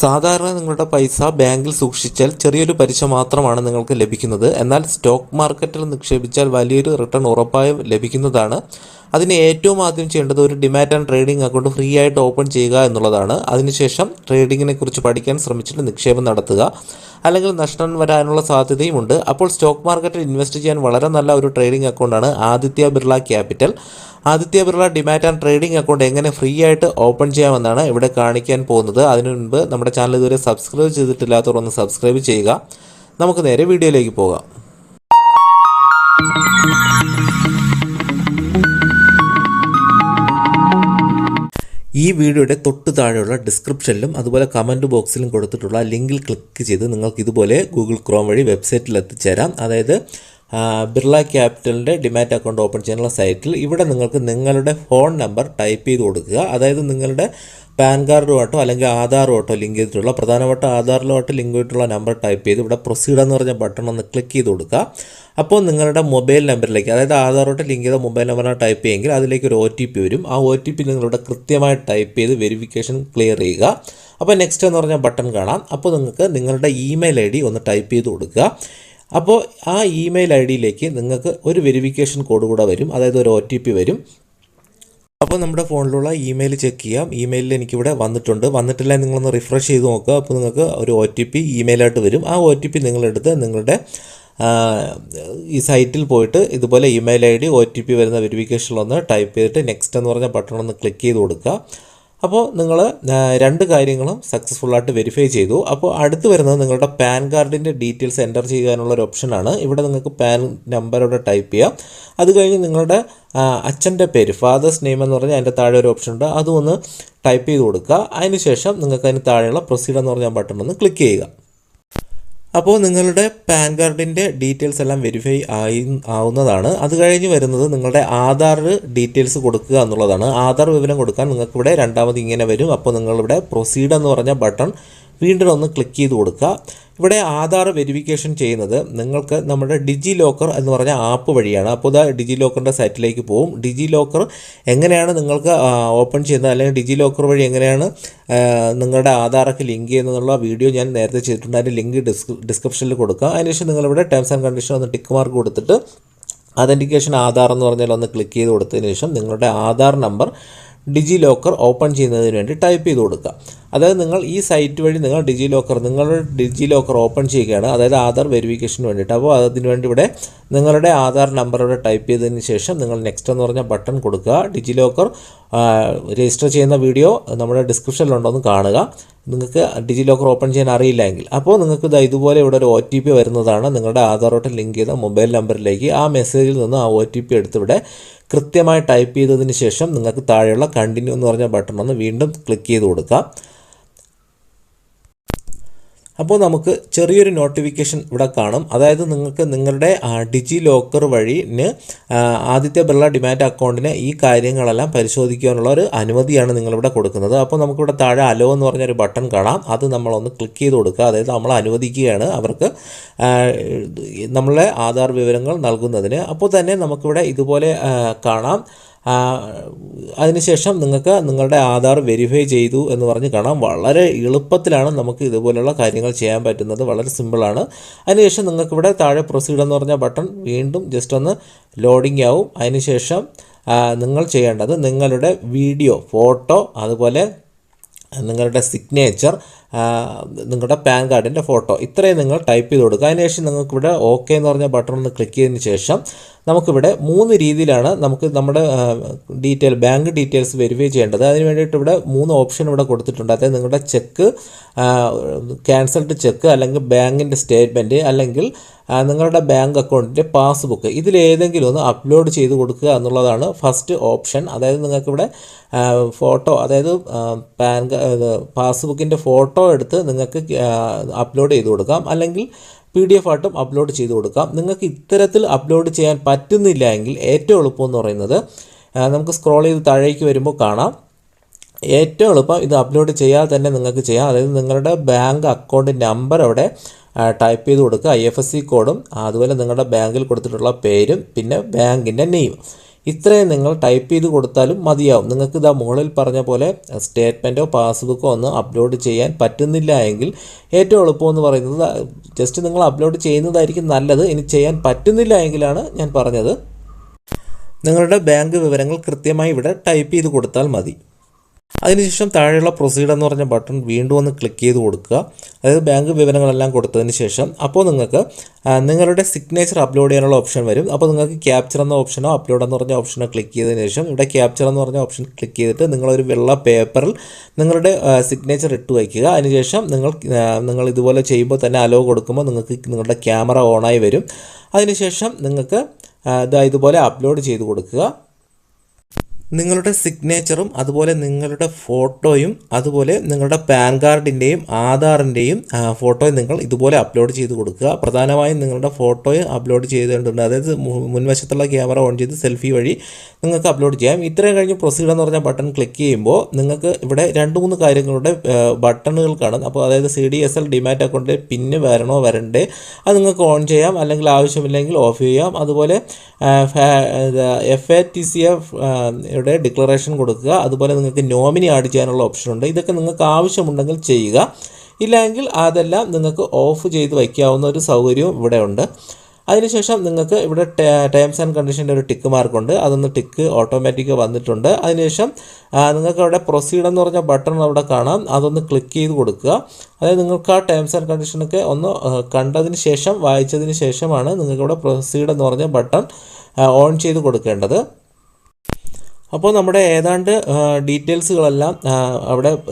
സാധാരണ നിങ്ങളുടെ പൈസ ബാങ്കിൽ സൂക്ഷിച്ചാൽ ചെറിയൊരു പലിശ മാത്രമാണ് നിങ്ങൾക്ക് ലഭിക്കുന്നത്. എന്നാൽ സ്റ്റോക്ക് മാർക്കറ്റിൽ നിക്ഷേപിച്ചാൽ വലിയൊരു റിട്ടേൺ ഉറപ്പായും ലഭിക്കുന്നതാണ്. അതിന് ഏറ്റവും ആദ്യം ചെയ്യേണ്ടത് ഒരു demat and trading account free ആയിട്ട് ഓപ്പൺ ചെയ്യുക എന്നുള്ളതാണ്. അതിനുശേഷം ട്രേഡിങ്ങിനെ കുറിച്ച് പഠിക്കാൻ ശ്രമിച്ചിട്ട് നിക്ഷേപം നടത്തുക. അല്ലെങ്കിൽ നഷ്ടം വരാനുള്ള സാധ്യതയുമുണ്ട്. അപ്പോൾ സ്റ്റോക്ക് മാർക്കറ്റിൽ ഇൻവെസ്റ്റ് ചെയ്യാൻ വളരെ നല്ല ഒരു ട്രേഡിംഗ് അക്കൗണ്ടാണ് Aditya Birla capital. Aditya Birla demat and trading account എങ്ങനെ ഫ്രീ ആയിട്ട് ഓപ്പൺ ചെയ്യാമെന്നാണ് ഇവിടെ കാണിക്കാൻ പോകുന്നത്. അതിനു മുൻപ് നമ്മുടെ ചാനൽ ഇതുവരെ സബ്സ്ക്രൈബ് ചെയ്തിട്ടില്ലാത്തവർ ഒന്ന് സബ്സ്ക്രൈബ് ചെയ്യുക. നമുക്ക് നേരെ വീഡിയോയിലേക്ക് പോകാം. ഈ വീഡിയോയുടെ തൊട്ട് താഴെയുള്ള ഡിസ്ക്രിപ്ഷനിലും അതുപോലെ കമൻറ്റ് ബോക്സിലും കൊടുത്തിട്ടുള്ള ലിങ്കിൽ ക്ലിക്ക് ചെയ്ത് നിങ്ങൾക്ക് ഇതുപോലെ ഗൂഗിൾ ക്രോം വഴി വെബ്സൈറ്റിൽ എത്തിച്ചേരാം. അതായത് ബിർള ക്യാപിറ്റലിൻ്റെ ഡിമാറ്റ് അക്കൗണ്ട് ഓപ്പൺ ചെയ്യാനുള്ള സൈറ്റിൽ ഇവിടെ നിങ്ങൾക്ക് നിങ്ങളുടെ ഫോൺ നമ്പർ ടൈപ്പ് ചെയ്ത് കൊടുക്കുക. അതായത് നിങ്ങളുടെ പാൻ കാർഡുമായിട്ടോ അല്ലെങ്കിൽ ആധാറുമായിട്ടോ ലിങ്ക് ചെയ്തിട്ടുള്ള പ്രധാനപ്പെട്ട ആധാറിലുമായിട്ട് ലിങ്ക് ചെയ്തിട്ടുള്ള നമ്പർ ടൈപ്പ് ചെയ്ത് ഇവിടെ പ്രൊസീഡ് എന്ന് പറഞ്ഞ ബട്ടൺ ഒന്ന് ക്ലിക്ക് ചെയ്ത് കൊടുക്കുക. അപ്പോൾ നിങ്ങളുടെ മൊബൈൽ നമ്പറിലേക്ക്, അതായത് ആധാറുമായിട്ട് ലിങ്ക് ചെയ്ത മൊബൈൽ നമ്പറിനെ ടൈപ്പ് ചെയ്യുമെങ്കിൽ അതിലേക്ക് ഒരു OTP വരും. ആ OTP നിങ്ങളിവിടെ കൃത്യമായി ടൈപ്പ് ചെയ്ത് വെരിഫിക്കേഷൻ ക്ലിയർ ചെയ്യുക. അപ്പോൾ നെക്സ്റ്റ് എന്ന് പറഞ്ഞ ബട്ടൺ കാണാം. അപ്പോൾ നിങ്ങൾക്ക് നിങ്ങളുടെ ഇമെയിൽ ID ഒന്ന് ടൈപ്പ് ചെയ്ത് കൊടുക്കുക. അപ്പോൾ ആ ഇമെയിൽ IDയിലേക്ക് നിങ്ങൾക്ക് ഒരു വെരിഫിക്കേഷൻ കോഡ് കൂടെ വരും, അതായത് ഒരു OTP വരും. അപ്പോൾ നമ്മുടെ ഫോണിലുള്ള ഇമെയിൽ ചെക്ക് ചെയ്യാം. ഇമെയിലിൽ എനിക്കിവിടെ വന്നിട്ടില്ല നിങ്ങളൊന്ന് റിഫ്രഷ് ചെയ്ത് നോക്കുക. അപ്പോൾ നിങ്ങൾക്ക് ഒരു OTP ഇമെയിലായിട്ട് വരും. ആ OTP നിങ്ങളെടുത്ത് നിങ്ങളുടെ ഈ സൈറ്റിൽ പോയിട്ട് ഇതുപോലെ ഇമെയിൽ ID OTP വരുന്ന വെരിഫിക്കേഷനിലൊന്ന് ടൈപ്പ് ചെയ്തിട്ട് നെക്സ്റ്റ് എന്ന് പറഞ്ഞ ബട്ടൺ ഒന്ന് ക്ലിക്ക് ചെയ്ത് കൊടുക്കുക. അപ്പോൾ നിങ്ങൾ രണ്ട് കാര്യങ്ങളും സക്സസ്ഫുള്ളായിട്ട് വെരിഫൈ ചെയ്തു. അപ്പോൾ അടുത്ത് വരുന്നത് നിങ്ങളുടെ പാൻ കാർഡിൻ്റെ ഡീറ്റെയിൽസ് എൻ്റർ ചെയ്യാനുള്ള ഒരു ഓപ്ഷനാണ്. ഇവിടെ നിങ്ങൾക്ക് പാൻ നമ്പറോടെ ടൈപ്പ് ചെയ്യാം. അത് കഴിഞ്ഞ് നിങ്ങളുടെ അച്ഛൻ്റെ പേര്, ഫാദേഴ്സ് നെയിം എന്ന് പറഞ്ഞാൽ അതിൻ്റെ താഴെ ഒരു ഓപ്ഷൻ ഉണ്ട്, അതും ഒന്ന് ടൈപ്പ് ചെയ്ത് കൊടുക്കുക. അതിനുശേഷം നിങ്ങൾക്ക് അതിന് താഴെയുള്ള പ്രൊസീഡ് എന്ന് പറഞ്ഞ ബട്ടൺ ഒന്ന് ക്ലിക്ക് ചെയ്യുക. അപ്പോൾ നിങ്ങളുടെ പാൻ കാർഡിൻ്റെ ഡീറ്റെയിൽസ് എല്ലാം വെരിഫൈ ആവുന്നതാണ്. അത് കഴിഞ്ഞ് വരുന്നത് നിങ്ങളുടെ ആധാർ ഡീറ്റെയിൽസ് കൊടുക്കുക എന്നുള്ളതാണ്. ആധാർ വിവരം കൊടുക്കാൻ നിങ്ങൾക്കിവിടെ രണ്ടാമത് ഇങ്ങനെ വരും. അപ്പോൾ നിങ്ങളിവിടെ പ്രൊസീഡ് എന്ന് പറഞ്ഞ ബട്ടൺ വീണ്ടും ഒന്ന് ക്ലിക്ക് ചെയ്ത് കൊടുക്കുക. ഇവിടെ ആധാർ വെരിഫിക്കേഷൻ ചെയ്യുന്നത് നിങ്ങൾക്ക് നമ്മുടെ ഡിജി ലോക്കർ എന്ന് പറഞ്ഞ ആപ്പ് വഴിയാണ്. അപ്പോൾ ഇതാ ഡിജി ലോക്കറിൻ്റെ സൈറ്റിലേക്ക് പോകും. ഡിജി ലോക്കർ എങ്ങനെയാണ് നിങ്ങൾക്ക് ഓപ്പൺ ചെയ്യുന്നത്, അല്ലെങ്കിൽ ഡിജി ലോക്കർ വഴി എങ്ങനെയാണ് നിങ്ങളുടെ ആധാറൊക്കെ ലിങ്ക് ചെയ്യുന്നതെന്നുള്ള വീഡിയോ ഞാൻ നേരത്തെ ചെയ്തിട്ടുണ്ട്. അതിൻ്റെ ലിങ്ക് ഡിസ്ക്രിപ്ഷനിൽ കൊടുക്കുക. അതിനുശേഷം നിങ്ങളിവിടെ ടേംസ് ആൻഡ് കണ്ടീഷൻ ഒന്ന് ടിക്ക് മാർക്ക് കൊടുത്തിട്ട് അതെൻറ്റിക്കേഷൻ ആധാർ എന്ന് പറഞ്ഞാൽ ഒന്ന് ക്ലിക്ക് ചെയ്ത് കൊടുത്തതിന് ശേഷം നിങ്ങളുടെ ആധാർ നമ്പർ ഡിജി ലോക്കർ ഓപ്പൺ ചെയ്യുന്നതിന് വേണ്ടി ടൈപ്പ് ചെയ്ത് കൊടുക്കുക. അതായത് നിങ്ങൾ ഈ സൈറ്റ് വഴി നിങ്ങളുടെ ഡിജി ലോക്കർ ഓപ്പൺ ചെയ്യുകയാണ്, അതായത് ആധാർ വെരിഫിക്കേഷന് വേണ്ടിയിട്ട്. അപ്പോൾ അതിന് വേണ്ടി ഇവിടെ നിങ്ങളുടെ ആധാർ നമ്പർ ഇവിടെ ടൈപ്പ് ചെയ്തതിന് ശേഷം നിങ്ങൾ നെക്സ്റ്റ് എന്ന് പറഞ്ഞ ബട്ടൺ കൊടുക്കുക. ഡിജി ലോക്കർ രജിസ്റ്റർ ചെയ്യുന്ന വീഡിയോ നമ്മുടെ ഡിസ്ക്രിപ്ഷനിലുണ്ടോയെന്ന് കാണുക, നിങ്ങൾക്ക് ഡിജി ലോക്കർ ഓപ്പൺ ചെയ്യാൻ അറിയില്ലെങ്കിൽ. അപ്പോൾ നിങ്ങൾക്ക് ഇതുപോലെ ഇവിടെ ഒരു OTP വരുന്നതാണ് നിങ്ങളുടെ ആധാറോട്ട് ലിങ്ക് ചെയ്ത മൊബൈൽ നമ്പറിലേക്ക്. ആ മെസ്സേജിൽ നിന്ന് ആ OTP എടുത്ത് ഇവിടെ കൃത്യമായി ടൈപ്പ് ചെയ്തതിന് ശേഷം നിങ്ങൾക്ക് താഴെയുള്ള കണ്ടിന്യൂ എന്ന് പറഞ്ഞ ബട്ടൺ ഒന്ന് വീണ്ടും ക്ലിക്ക് ചെയ്ത് കൊടുക്കുക. അപ്പോൾ നമുക്ക് ചെറിയൊരു നോട്ടിഫിക്കേഷൻ ഇവിടെ കാണും. അതായത് നിങ്ങൾക്ക് നിങ്ങളുടെ ഡിജി ലോക്കർ വഴി ആദിത്യ ബിർള ഡിമാറ്റ് അക്കൗണ്ടിന് ഈ കാര്യങ്ങളെല്ലാം പരിശോധിക്കാനുള്ള ഒരു അനുമതിയാണ് നിങ്ങളിവിടെ കൊടുക്കുന്നത്. അപ്പോൾ നമുക്കിവിടെ താഴെ അലോ എന്ന് പറഞ്ഞൊരു ബട്ടൺ കാണാം. അത് നമ്മളൊന്ന് ക്ലിക്ക് ചെയ്ത് കൊടുക്കുക. അതായത് നമ്മൾ അനുവദിക്കുകയാണ് അവർക്ക് നമ്മളെ ആധാർ വിവരങ്ങൾ നൽകുന്നതിന്. അപ്പോൾ തന്നെ നമുക്കിവിടെ ഇതുപോലെ കാണാം. അതിനുശേഷം നിങ്ങൾക്ക് നിങ്ങളുടെ ആധാർ വെരിഫൈ ചെയ്തു എന്ന് പറഞ്ഞ് കാണാം. വളരെ എളുപ്പത്തിലാണ് നമുക്ക് ഇതുപോലെയുള്ള കാര്യങ്ങൾ ചെയ്യാൻ പറ്റുന്നത്, വളരെ സിമ്പിളാണ്. അതിനുശേഷം നിങ്ങൾക്കിവിടെ താഴെ പ്രൊസീഡ് എന്ന് പറഞ്ഞ ബട്ടൺ വീണ്ടും ജസ്റ്റ് ഒന്ന് ലോഡിംഗ് ആവും. അതിനുശേഷം നിങ്ങൾ ചെയ്യേണ്ടത് നിങ്ങളുടെ വീഡിയോ, ഫോട്ടോ, അതുപോലെ നിങ്ങളുടെ സിഗ്നേച്ചർ, നിങ്ങളുടെ പാൻ കാർഡിൻ്റെ ഫോട്ടോ, ഇത്രയും നിങ്ങൾ ടൈപ്പ് ചെയ്ത് കൊടുക്കുക. അതിനുശേഷം നിങ്ങൾക്കിവിടെ ഓക്കെ എന്ന് പറഞ്ഞ ബട്ടൺ ഒന്ന് ക്ലിക്ക് ചെയ്തതിന് ശേഷം നമുക്കിവിടെ 3 രീതിയിലാണ് നമുക്ക് നമ്മുടെ ബാങ്ക് ഡീറ്റെയിൽസ് വെരിഫൈ ചെയ്യേണ്ടത്. അതിന് വേണ്ടിയിട്ട് ഇവിടെ 3 ഓപ്ഷൻ ഇവിടെ കൊടുത്തിട്ടുണ്ട്. അതായത് നിങ്ങളുടെ ചെക്ക്, ക്യാൻസൽഡ് ചെക്ക്, അല്ലെങ്കിൽ ബാങ്കിൻ്റെ സ്റ്റേറ്റ്മെൻറ്റ്, അല്ലെങ്കിൽ നിങ്ങളുടെ ബാങ്ക് അക്കൗണ്ടിൻ്റെ പാസ്ബുക്ക്, ഇതിലേതെങ്കിലും ഒന്ന് അപ്ലോഡ് ചെയ്ത് കൊടുക്കുക എന്നുള്ളതാണ് ഫസ്റ്റ് ഓപ്ഷൻ. അതായത് നിങ്ങൾക്കിവിടെ ഫോട്ടോ, അതായത് പാസ്ബുക്കിൻ്റെ ഫോട്ടോ എടുത്ത് നിങ്ങൾക്ക് അപ്ലോഡ് ചെയ്ത് കൊടുക്കാം, അല്ലെങ്കിൽ PDF ആയിട്ടും അപ്ലോഡ് ചെയ്ത് കൊടുക്കാം. നിങ്ങൾക്ക് ഇത്തരത്തിൽ അപ്ലോഡ് ചെയ്യാൻ പറ്റുന്നില്ല എങ്കിൽ ഏറ്റവും എളുപ്പം എന്ന് പറയുന്നത് നമുക്ക് സ്ക്രോൾ ചെയ്ത് താഴേക്ക് വരുമ്പോൾ കാണാം, ഏറ്റവും എളുപ്പം ഇത് അപ്ലോഡ് ചെയ്യാതെ തന്നെ നിങ്ങൾക്ക് ചെയ്യാം. അതായത് നിങ്ങളുടെ ബാങ്ക് അക്കൗണ്ട് നമ്പർ അവിടെ ടൈപ്പ് ചെയ്ത് കൊടുക്കുക, IFSC കോഡും അതുപോലെ നിങ്ങളുടെ ബാങ്കിൽ കൊടുത്തിട്ടുള്ള പേരും പിന്നെ ബാങ്കിൻ്റെ നെയിം, ഇത്രയും നിങ്ങൾ ടൈപ്പ് ചെയ്ത് കൊടുത്താലും മതിയാവും. നിങ്ങൾക്ക് ഇതാ മുകളിൽ പറഞ്ഞ പോലെ സ്റ്റേറ്റ്മെൻറ്റോ പാസ്ബുക്കോ ഒന്നും അപ്ലോഡ് ചെയ്യാൻ പറ്റുന്നില്ല എങ്കിൽ ഏറ്റവും എളുപ്പമെന്ന് പറയുന്നത് ജസ്റ്റ് നിങ്ങൾ അപ്ലോഡ് ചെയ്യുന്നതായിരിക്കും നല്ലത്. ഇനി ചെയ്യാൻ പറ്റുന്നില്ല എങ്കിലാണ് ഞാൻ പറഞ്ഞത് നിങ്ങളുടെ ബാങ്ക് വിവരങ്ങൾ കൃത്യമായി ഇവിടെ ടൈപ്പ് ചെയ്ത് കൊടുത്താൽ മതി. അതിനുശേഷം താഴെയുള്ള പ്രൊസീഡ് എന്ന് പറഞ്ഞ ബട്ടൺ വീണ്ടും ഒന്ന് ക്ലിക്ക് ചെയ്ത് കൊടുക്കുക. അതായത് ബാങ്ക് വിവരങ്ങളെല്ലാം കൊടുത്തതിന് ശേഷം അപ്പോൾ നിങ്ങൾക്ക് നിങ്ങളുടെ സിഗ്നേച്ചർ അപ്ലോഡ് ചെയ്യാനുള്ള ഓപ്ഷൻ വരും. അപ്പോൾ നിങ്ങൾക്ക് ക്യാപ്ചർ എന്ന ഓപ്ഷനോ അപ്ലോഡ് എന്ന് പറഞ്ഞ ഓപ്ഷനോ ക്ലിക്ക് ചെയ്തതിന് ശേഷം ഇവിടെ ക്യാപ്ചർ എന്ന് പറഞ്ഞ ഓപ്ഷൻ ക്ലിക്ക് ചെയ്തിട്ട് നിങ്ങളൊരു വെള്ള പേപ്പറിൽ നിങ്ങളുടെ സിഗ്നേച്ചർ ഇട്ട് വയ്ക്കുക. അതിനുശേഷം നിങ്ങൾ ഇതുപോലെ ചെയ്യുമ്പോൾ തന്നെ അലോ കൊടുക്കുമ്പോൾ നിങ്ങൾക്ക് നിങ്ങളുടെ ക്യാമറ ഓണായി വരും. അതിനുശേഷം നിങ്ങൾക്ക് ഇതുപോലെ അപ്ലോഡ് ചെയ്ത് കൊടുക്കുക. നിങ്ങളുടെ സിഗ്നേച്ചറും അതുപോലെ നിങ്ങളുടെ ഫോട്ടോയും അതുപോലെ നിങ്ങളുടെ പാൻ കാർഡിൻ്റെയും ആധാറിൻ്റെയും ഫോട്ടോയും നിങ്ങൾ ഇതുപോലെ അപ്ലോഡ് ചെയ്ത് കൊടുക്കുക. പ്രധാനമായും നിങ്ങളുടെ ഫോട്ടോയും അപ്ലോഡ് ചെയ്തിട്ടുണ്ട്. അതായത് മുൻവശത്തുള്ള ക്യാമറ ഓൺ ചെയ്ത് സെൽഫി വഴി നിങ്ങൾക്ക് അപ്ലോഡ് ചെയ്യാം. ഇത്രയും കഴിഞ്ഞ് പ്രൊസീഡ് എന്ന് പറഞ്ഞ ബട്ടൺ ക്ലിക്ക് ചെയ്യുമ്പോൾ നിങ്ങൾക്ക് ഇവിടെ 2-3 കാര്യങ്ങളുടെ ബട്ടണുകൾ കാണും. അപ്പോൾ അതായത് CDSL ഡിമാറ്റ് അക്കൗണ്ടിൽ പിന്ന് വരണോ വരണ്ടേ അത് നിങ്ങൾക്ക് ഓൺ ചെയ്യാം, അല്ലെങ്കിൽ ആവശ്യമില്ലെങ്കിൽ ഓഫ് ചെയ്യാം. അതുപോലെ FATCF ഡിക്ലറേഷൻ കൊടുക്കുക. അതുപോലെ നിങ്ങൾക്ക് നോമിനി ആഡ് ചെയ്യാനുള്ള ഓപ്ഷനുണ്ട്. ഇതൊക്കെ നിങ്ങൾക്ക് ആവശ്യമുണ്ടെങ്കിൽ ചെയ്യുക, ഇല്ലെങ്കിൽ അതെല്ലാം നിങ്ങൾക്ക് ഓഫ് ചെയ്ത് വയ്ക്കാവുന്ന ഒരു സൗകര്യവും ഇവിടെ ഉണ്ട്. അതിനുശേഷം നിങ്ങൾക്ക് ഇവിടെ ടേംസ് ആൻഡ് കണ്ടീഷൻ്റെ ഒരു ടിക്ക് മാർക്കുണ്ട്, അതൊന്ന് ടിക്ക് ഓട്ടോമാറ്റിക് വന്നിട്ടുണ്ട്. അതിനുശേഷം നിങ്ങൾക്ക് അവിടെ പ്രൊസീഡ് എന്ന് പറഞ്ഞ ബട്ടൺ അവിടെ കാണാം, അതൊന്ന് ക്ലിക്ക് ചെയ്ത് കൊടുക്കുക. അതായത് നിങ്ങൾക്ക് ആ ടേംസ് ആൻഡ് കണ്ടീഷനൊക്കെ ഒന്ന് കണ്ടതിന് ശേഷം വായിച്ചതിന് ശേഷമാണ് നിങ്ങൾക്ക് ഇവിടെ പ്രൊസീഡ് എന്ന് പറഞ്ഞ ബട്ടൺ ഓൺ ചെയ്ത് കൊടുക്കേണ്ടത്. അപ്പോൾ നമ്മുടെ ഏതാണ്ട് ഡീറ്റെയിൽസുകളെല്ലാം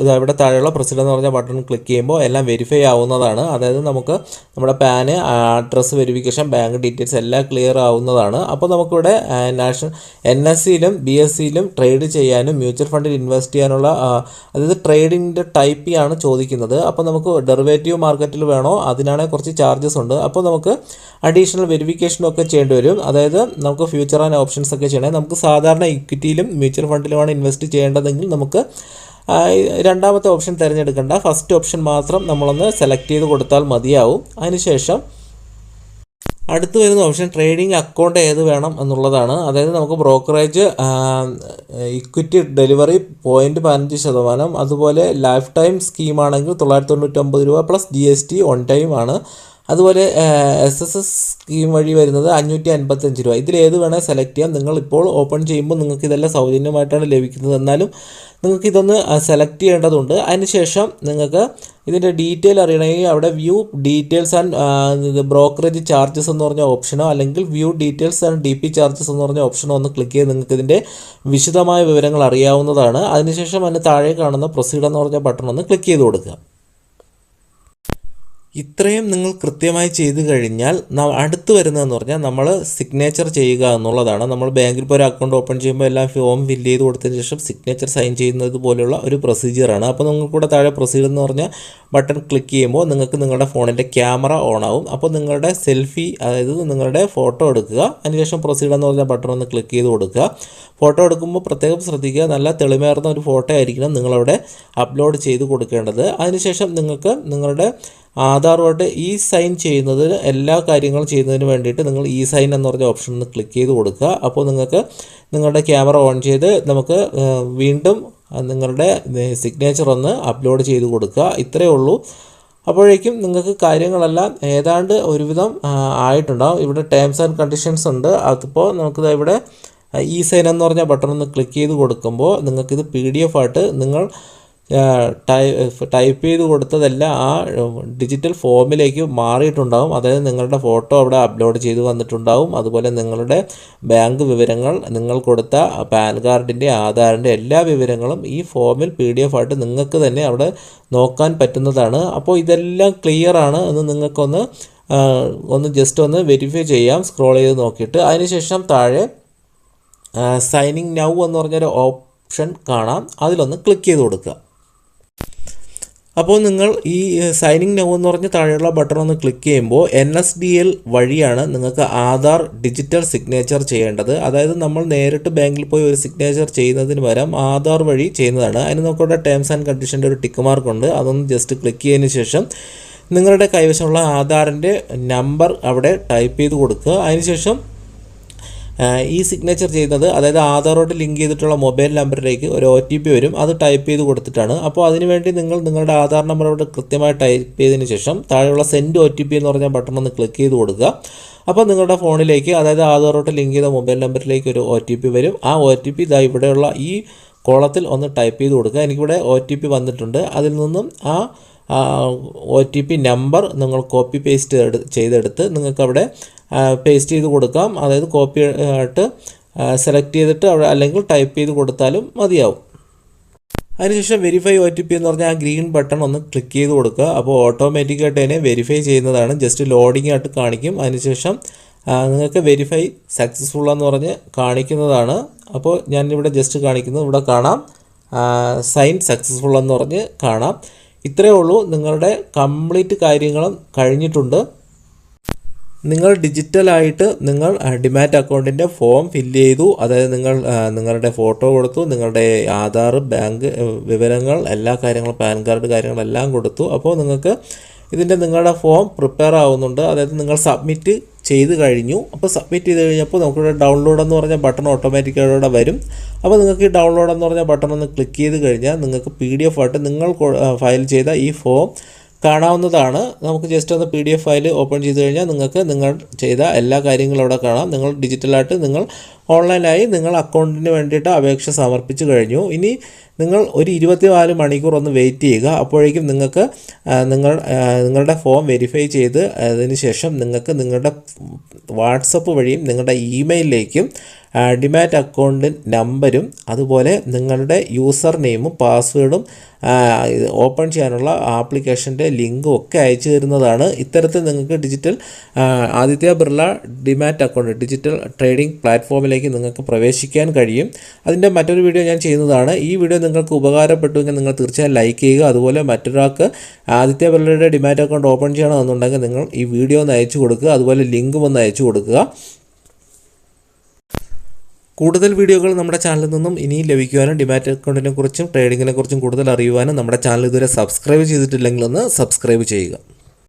അവിടെ താഴെയുള്ള പ്രൊസീഡ് എന്ന് പറഞ്ഞ ബട്ടൺ ക്ലിക്ക് ചെയ്യുമ്പോൾ എല്ലാം വെരിഫൈ ആവുന്നതാണ്. അതായത് നമുക്ക് നമ്മുടെ PAN, address verification, bank details എല്ലാം ക്ലിയർ ആവുന്നതാണ്. അപ്പോൾ നമുക്കിവിടെ NSCയിലും BSCയിലും ട്രേഡ് ചെയ്യാനും മ്യൂച്വൽ ഫണ്ടിൽ ഇൻവെസ്റ്റ് ചെയ്യാനുള്ള അതായത് ട്രേഡിങ്ങിൻ്റെ ടൈപ്പ് ആണ് ചോദിക്കുന്നത്. അപ്പോൾ നമുക്ക് ഡെറിവേറ്റീവ് മാർക്കറ്റിൽ വേണോ അതിനാണെങ്കിൽ കുറച്ച് ചാർജസ് ഉണ്ട്. അപ്പോൾ നമുക്ക് അഡീഷണൽ വെരിഫിക്കേഷനും ഒക്കെ ചെയ്യേണ്ടി വരും. അതായത് നമുക്ക് ഫ്യൂച്ചർ ആൻഡ് ഓപ്ഷൻസ് ഒക്കെ ചെയ്യണേ. നമുക്ക് സാധാരണ ഇക്വിറ്റിയിലും മ്യൂച്വൽ ഫണ്ടിലുമാണ് ഇൻവെസ്റ്റ് ചെയ്യേണ്ടതെങ്കിൽ നമുക്ക് രണ്ടാമത്തെ ഓപ്ഷൻ തിരഞ്ഞെടുക്കേണ്ട, ഫസ്റ്റ് ഓപ്ഷൻ മാത്രം നമ്മളൊന്ന് സെലക്ട് ചെയ്ത് കൊടുത്താൽ മതിയാവും. അതിനുശേഷം അടുത്ത് വരുന്ന ഓപ്ഷൻ ട്രേഡിംഗ് അക്കൗണ്ട് ഏത് വേണം എന്നുള്ളതാണ്. അതായത് നമുക്ക് ബ്രോക്കറേജ്, ഇക്വിറ്റി ഡെലിവറി 0.15%, അതുപോലെ ലൈഫ് ടൈം സ്കീമാണെങ്കിൽ 999 രൂപ പ്ലസ് GST ഓൺ ടൈം ആണ്. അതുപോലെ SSS സ്കീം വഴി വരുന്നത് 555 രൂപ. ഇതിലേത് വേണേൽ സെലക്ട് ചെയ്യാം. നിങ്ങളിപ്പോൾ ഓപ്പൺ ചെയ്യുമ്പോൾ നിങ്ങൾക്ക് ഇതെല്ലാം സൗജന്യമായിട്ടാണ് ലഭിക്കുന്നത്, എന്നാലും നിങ്ങൾക്കിതൊന്ന് സെലക്ട് ചെയ്യേണ്ടതുണ്ട്. അതിനുശേഷം നിങ്ങൾക്ക് ഇതിൻ്റെ ഡീറ്റെയിൽ അറിയണമെങ്കിൽ അവിടെ view details and brokerage charges എന്ന് പറഞ്ഞ ഓപ്ഷനോ അല്ലെങ്കിൽ view details and DP charges എന്ന് പറഞ്ഞ ഓപ്ഷനോ ഒന്ന് ക്ലിക്ക് ചെയ്ത് നിങ്ങൾക്ക് ഇതിൻ്റെ വിശദമായ വിവരങ്ങൾ അറിയാവുന്നതാണ്. അതിനുശേഷം അതിന് താഴെ കാണുന്ന പ്രൊസീഡ് എന്ന് പറഞ്ഞ ബട്ടൺ ഒന്ന് ക്ലിക്ക് ചെയ്ത് കൊടുക്കുക. ഇത്രയും നിങ്ങൾ കൃത്യമായി ചെയ്തു കഴിഞ്ഞാൽ അടുത്ത് വരുന്നതെന്ന് പറഞ്ഞാൽ നമ്മൾ സിഗ്നേച്ചർ ചെയ്യുക എന്നുള്ളതാണ്. നമ്മൾ ബാങ്കിൽ ഇപ്പോൾ ഒരു അക്കൗണ്ട് ഓപ്പൺ ചെയ്യുമ്പോൾ എല്ലാം ഫോം ഫില്ല് ചെയ്ത് കൊടുത്തതിന് ശേഷം സിഗ്നേച്ചർ സൈൻ ചെയ്യുന്നത് പോലെയുള്ള ഒരു പ്രൊസീജിയറാണ്. അപ്പോൾ നിങ്ങൾക്കൂടെ താഴെ പ്രൊസീഡ് എന്ന് പറഞ്ഞ ബട്ടൺ ക്ലിക്ക് ചെയ്യുമ്പോൾ നിങ്ങൾക്ക് നിങ്ങളുടെ ഫോണിൻ്റെ ക്യാമറ ഓൺ ആവും. അപ്പോൾ നിങ്ങളുടെ സെൽഫി, അതായത് നിങ്ങളുടെ ഫോട്ടോ എടുക്കുക. അതിനുശേഷം പ്രൊസീഡ് എന്ന് പറഞ്ഞ ബട്ടൺ ഒന്ന് ക്ലിക്ക് ചെയ്ത് കൊടുക്കുക. ഫോട്ടോ എടുക്കുമ്പോൾ പ്രത്യേകം ശ്രദ്ധിക്കുക, നല്ല തെളിമേറുന്ന ഒരു ഫോട്ടോ ആയിരിക്കണം നിങ്ങളവിടെ അപ്ലോഡ് ചെയ്ത് കൊടുക്കേണ്ടത്. അതിനുശേഷം നിങ്ങൾക്ക് നിങ്ങളുടെ ആധാറുമായിട്ട് സൈൻ ചെയ്യുന്നതിന് എല്ലാ കാര്യങ്ങളും ചെയ്യുന്നതിന് വേണ്ടിയിട്ട് നിങ്ങൾ സൈൻ എന്ന് പറഞ്ഞ ഓപ്ഷൻ ഒന്ന് ക്ലിക്ക് ചെയ്ത് കൊടുക്കുക. അപ്പോൾ നിങ്ങൾക്ക് നിങ്ങളുടെ ക്യാമറ ഓൺ ചെയ്ത് നമുക്ക് വീണ്ടും നിങ്ങളുടെ സിഗ്നേച്ചർ ഒന്ന് അപ്ലോഡ് ചെയ്ത് കൊടുക്കുക. ഇത്രയേ ഉള്ളൂ. അപ്പോഴേക്കും നിങ്ങൾക്ക് കാര്യങ്ങളെല്ലാം ഏതാണ്ട് ഒരുവിധം ആയിട്ടുണ്ടാകും. ഇവിടെ ടേംസ് ആൻഡ് കണ്ടീഷൻസ് ഉണ്ട്. അതിപ്പോൾ നമുക്കിത് ഇവിടെ സൈൻ എന്ന് പറഞ്ഞ ബട്ടൺ ഒന്ന് ക്ലിക്ക് ചെയ്ത് കൊടുക്കുമ്പോൾ നിങ്ങൾക്കിത് PDF ആയിട്ട് നിങ്ങൾ ടൈപ്പ് ചെയ്ത് കൊടുത്തതെല്ലാം ആ ഡിജിറ്റൽ ഫോമിലേക്ക് മാറിയിട്ടുണ്ടാകും. അതായത് നിങ്ങളുടെ ഫോട്ടോ അവിടെ അപ്ലോഡ് ചെയ്ത് വന്നിട്ടുണ്ടാകും. അതുപോലെ നിങ്ങളുടെ ബാങ്ക് വിവരങ്ങൾ, നിങ്ങൾ കൊടുത്ത പാൻ കാർഡിൻ്റെ, ആധാറിൻ്റെ എല്ലാ വിവരങ്ങളും ഈ ഫോമിൽ PDF ആയിട്ട് നിങ്ങൾക്ക് തന്നെ അവിടെ നോക്കാൻ പറ്റുന്നതാണ്. അപ്പോൾ ഇതെല്ലാം ക്ലിയർ ആണ് എന്ന് നിങ്ങൾക്കൊന്ന് ജസ്റ്റ് ഒന്ന് വെരിഫൈ ചെയ്യാം സ്ക്രോൾ ചെയ്ത് നോക്കിയിട്ട്. അതിനുശേഷം താഴെ സൈനിങ് നൗ എന്ന് പറഞ്ഞൊരു ഓപ്ഷൻ കാണാം, അതിലൊന്ന് ക്ലിക്ക് ചെയ്ത് കൊടുക്കുക. അപ്പോൾ നിങ്ങൾ ഈ സൈനിങ് നൗ എന്ന് പറഞ്ഞ് താഴെയുള്ള ബട്ടൺ ഒന്ന് ക്ലിക്ക് ചെയ്യുമ്പോൾ NSDL വഴിയാണ് നിങ്ങൾക്ക് ആധാർ ഡിജിറ്റൽ സിഗ്നേച്ചർ ചെയ്യേണ്ടത്. അതായത് നമ്മൾ നേരിട്ട് ബാങ്കിൽ പോയി ഒരു സിഗ്നേച്ചർ ചെയ്യുന്നതിന് പകരം ആധാർ വഴി ചെയ്യുന്നതാണ്. അതിന് നമുക്കിവിടെ ടേംസ് ആൻഡ് കണ്ടീഷൻ്റെ ഒരു ടിക്ക് മാർക്കുണ്ട്, അതൊന്ന് ജസ്റ്റ് ക്ലിക്ക് ചെയ്തതിന് ശേഷം നിങ്ങളുടെ കൈവശമുള്ള ആധാറിൻ്റെ നമ്പർ അവിടെ ടൈപ്പ് ചെയ്ത് കൊടുക്കുക. അതിനുശേഷം ഈ സിഗ്നേച്ചർ ചെയ്യുന്നത്, അതായത് ആധാറോട്ട് ലിങ്ക് ചെയ്തിട്ടുള്ള മൊബൈൽ നമ്പറിലേക്ക് ഒരു OTP വരും. അത് ടൈപ്പ് ചെയ്ത് കൊടുത്തിട്ടാണ്. അപ്പോൾ അതിനുവേണ്ടി നിങ്ങളുടെ ആധാർ നമ്പർ അവിടെ കൃത്യമായി ടൈപ്പ് ചെയ്തതിന് ശേഷം താഴെയുള്ള സെൻഡ് OTP എന്ന് പറഞ്ഞ ബട്ടൺ ഒന്ന് ക്ലിക്ക് ചെയ്ത് കൊടുക്കുക. അപ്പോൾ നിങ്ങളുടെ ഫോണിലേക്ക്, അതായത് ആധാറോട്ട് ലിങ്ക് ചെയ്ത മൊബൈൽ നമ്പറിലേക്ക് ഒരു OTP വരും. ആ OTP ഇതാ ഇവിടെയുള്ള ഈ കോളത്തിൽ ഒന്ന് ടൈപ്പ് ചെയ്ത് കൊടുക്കുക. എനിക്കിവിടെ OTP വന്നിട്ടുണ്ട്. അതിൽ നിന്നും ആ OTP നമ്പർ നിങ്ങൾ കോപ്പി പേസ്റ്റ് ചെയ്തെടുത്ത് നിങ്ങൾക്കവിടെ പേസ്റ്റ് ചെയ്ത് കൊടുക്കാം. അതായത് കോപ്പി ആയിട്ട് സെലക്ട് ചെയ്തിട്ട് അവിടെ അല്ലെങ്കിൽ ടൈപ്പ് ചെയ്ത് കൊടുത്താലും മതിയാവും. അതിനുശേഷം വെരിഫൈ OTP എന്ന് പറഞ്ഞാൽ ആ ഗ്രീൻ ബട്ടൺ ഒന്ന് ക്ലിക്ക് ചെയ്ത് കൊടുക്കുക. അപ്പോൾ ഓട്ടോമാറ്റിക്കായിട്ട് തന്നെ വെരിഫൈ ചെയ്യുന്നതാണ്. ജസ്റ്റ് ലോഡിംഗ് ആയിട്ട് കാണിക്കും. അതിനുശേഷം നിങ്ങൾക്ക് വെരിഫൈ സക്സസ്ഫുൾ എന്ന് പറഞ്ഞ് കാണിക്കുന്നതാണ്. അപ്പോൾ ഞാനിവിടെ ജസ്റ്റ് കാണിക്കുന്നത്, ഇവിടെ കാണാം സൈൻ സക്സസ്ഫുൾ എന്ന് പറഞ്ഞ് കാണാം. ഇത്രയേ ഉള്ളൂ. നിങ്ങളുടെ കംപ്ലീറ്റ് കാര്യങ്ങളും കഴിഞ്ഞിട്ടുണ്ട്. നിങ്ങൾ ഡിജിറ്റലായിട്ട് നിങ്ങൾ ഡിമാറ്റ് അക്കൗണ്ടിൻ്റെ ഫോം ഫില്ല് ചെയ്തു. അതായത് നിങ്ങളുടെ ഫോട്ടോ കൊടുത്തു, നിങ്ങളുടെ ആധാർ, ബാങ്ക് വിവരങ്ങൾ, എല്ലാ കാര്യങ്ങളും, പാൻ കാർഡ് കാര്യങ്ങളെല്ലാം കൊടുത്തു. അപ്പോൾ നിങ്ങൾക്ക് നിങ്ങളുടെ ഫോം പ്രിപ്പയർ ആവുന്നുണ്ട്. അതായത് നിങ്ങൾ സബ്മിറ്റ് ചെയ്ത് കഴിഞ്ഞു. അപ്പോൾ സബ്മിറ്റ് ചെയ്ത് കഴിഞ്ഞപ്പോൾ നമുക്കിവിടെ ഡൗൺലോഡ് എന്ന് പറഞ്ഞ ബട്ടൺ ഓട്ടോമാറ്റിക്കായിട്ട് ഇവിടെ വരും. അപ്പോൾ നിങ്ങൾക്ക് ഈ ഡൗൺലോഡ് എന്ന് പറഞ്ഞ ബട്ടൺ ഒന്ന് ക്ലിക്ക് ചെയ്ത് കഴിഞ്ഞാൽ നിങ്ങൾക്ക് PDF ആയിട്ട് നിങ്ങൾ ഫയൽ ചെയ്ത ഈ ഫോം കാണാവുന്നതാണ്. നമുക്ക് ജസ്റ്റ് ഒന്ന് PDF ഫയൽ ഓപ്പൺ ചെയ്ത് കഴിഞ്ഞാൽ നിങ്ങൾക്ക് നിങ്ങൾ ചെയ്ത എല്ലാ കാര്യങ്ങളും അവിടെ കാണാം. നിങ്ങൾ ഡിജിറ്റലായിട്ട് നിങ്ങൾ ഓൺലൈനായി നിങ്ങൾ അക്കൗണ്ടിന് വേണ്ടിയിട്ട് അപേക്ഷ സമർപ്പിച്ചു കഴിഞ്ഞു. ഇനി നിങ്ങൾ ഒരു 24 മണിക്കൂർ ഒന്ന് വെയിറ്റ് ചെയ്യുക. അപ്പോഴേക്കും നിങ്ങൾക്ക് നിങ്ങളുടെ ഫോം വെരിഫൈ ചെയ്ത് അതിന് ശേഷം നിങ്ങൾക്ക് നിങ്ങളുടെ വാട്സപ്പ് വഴിയും നിങ്ങളുടെ ഇമെയിലിലേക്കും ഡിമാറ്റ് അക്കൗണ്ട് നമ്പരും അതുപോലെ നിങ്ങളുടെ യൂസർ നെയിമും പാസ്വേഡും ഓപ്പൺ ചെയ്യാനുള്ള ആപ്ലിക്കേഷൻ്റെ ലിങ്കും ഒക്കെ അയച്ചു തരുന്നതാണ്. ഇത്തരത്തിൽ നിങ്ങൾക്ക് digital Aditya Birla demat account digital trading പ്ലാറ്റ്ഫോമിലേക്ക് നിങ്ങൾക്ക് പ്രവേശിക്കാൻ കഴിയും. അതിൻ്റെ മറ്റൊരു വീഡിയോ ഞാൻ ചെയ്യുന്നതാണ്. ഈ വീഡിയോ നിങ്ങൾക്ക് ഉപകാരപ്പെട്ടുവെങ്കിൽ നിങ്ങൾ തീർച്ചയായും ലൈക്ക് ചെയ്യുക. അതുപോലെ മറ്റൊരാൾക്ക് ആദിത്യ ബിർളയുടെ ഡിമാറ്റ് അക്കൗണ്ട് ഓപ്പൺ ചെയ്യണമെന്നുണ്ടെങ്കിൽ നിങ്ങൾ ഈ വീഡിയോ ഒന്ന് അയച്ചു കൊടുക്കുക. അതുപോലെ ലിങ്കും ഒന്ന് അയച്ചു കൊടുക്കുക. കൂടുതൽ വീഡിയോകൾ നമ്മുടെ ചാനലിൽ നിന്നും ഇനിയും ലഭിക്കുവാനും ഡിമാറ്റ് അക്കൗണ്ടിനെ കുറിച്ചും ട്രേഡിങ്ങിനെ കുറിച്ചും കൂടുതൽ അറിയുവാനും നമ്മുടെ ചാനൽ ഇതുവരെ സബ്സ്ക്രൈബ് ചെയ്തിട്ടില്ലെങ്കിൽ ഒന്ന് സബ്സ്ക്രൈബ് ചെയ്യുക.